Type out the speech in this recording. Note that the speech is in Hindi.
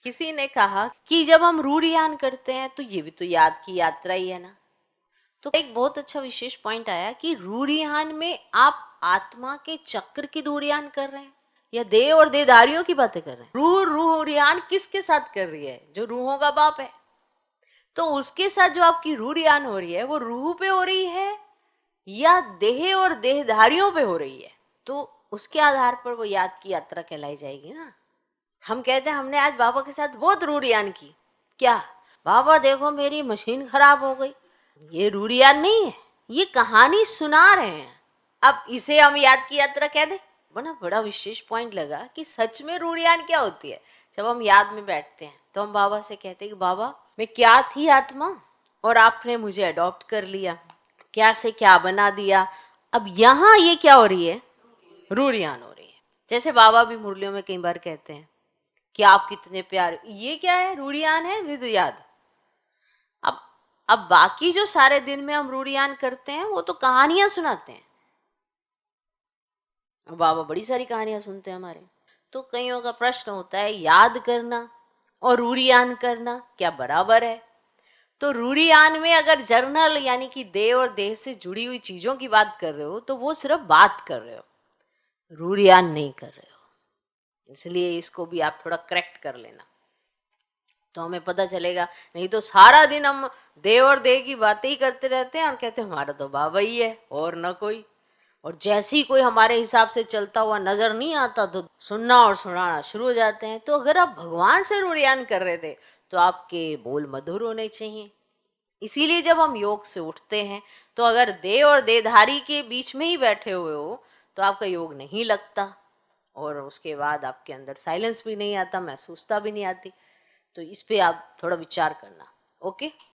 किसी ने कहा कि जब हम रूढ़ियान करते हैं तो ये भी तो याद की यात्रा ही है ना। तो एक बहुत अच्छा विशेष पॉइंट आया कि रूढ़ियान में आप आत्मा के चक्र की रूढ़ियान कर रहे हैं या देह और देहधारियों की बातें कर रहे हैं। रूढ़ियान किसके साथ कर रही है? जो रूहों का बाप है। तो उसके साथ जो आपकी रूढ़ियान हो रही है वो रूह पे हो रही है या देह और देहधारियों पे हो रही है? तो उसके आधार पर वो याद की यात्रा कहलाई जाएगी ना। हम कहते हैं हमने आज बाबा के साथ बहुत रूढ़ियान की। क्या बाबा देखो मेरी मशीन खराब हो गई, ये रूढ़ियान नहीं है, ये कहानी सुना रहे हैं। अब इसे हम याद की यात्रा कह दें। बड़ा विशेष पॉइंट लगा कि सच में रूढ़ियान क्या होती है। जब हम याद में बैठते हैं तो हम बाबा से कहते हैं कि बाबा मैं क्या थी आत्मा और आपने मुझे अडॉप्ट कर लिया, क्या से क्या बना दिया। अब यहाँ ये क्या हो रही है? रूढ़ियान हो रही है। जैसे बाबा भी मुरलियों में कई बार कहते हैं कि आप कितने प्यारे, ये क्या है? रूढ़ियान है विद याद। अब अब बाकी जो सारे दिन में हम रूढ़ियान करते हैं वो तो कहानियां सुनाते हैं। बाबा बड़ी सारी कहानियां सुनते हैं हमारे। तो कईयों का प्रश्न होता है याद करना और रूढ़ियान करना क्या बराबर है? तो रूढ़ियान में अगर जर्नल यानी कि देह और देह से जुड़ी हुई चीजों की बात कर रहे हो तो वो सिर्फ बात कर रहे हो, रूढ़ियान नहीं कर रहे हो। इसलिए इसको भी आप थोड़ा करेक्ट कर लेना तो हमें पता चलेगा। नहीं तो सारा दिन हम देव और देह की बातें ही करते रहते हैं और कहते हैं हमारा तो बाबा ही है और न कोई। और जैसे ही कोई हमारे हिसाब से चलता हुआ नजर नहीं आता तो सुनना और सुनाना शुरू हो जाते हैं। तो अगर आप भगवान से रूढ़ियान कर रहे थे तो आपके बोल मधुर होने चाहिए। इसीलिए जब हम योग से उठते हैं तो अगर देह और देहधारी के बीच में ही बैठे हुए हो तो आपका योग नहीं लगता और उसके बाद आपके अंदर साइलेंस भी नहीं आता, महसूसता भी नहीं आती। तो इस पे आप थोड़ा विचार करना। ओके।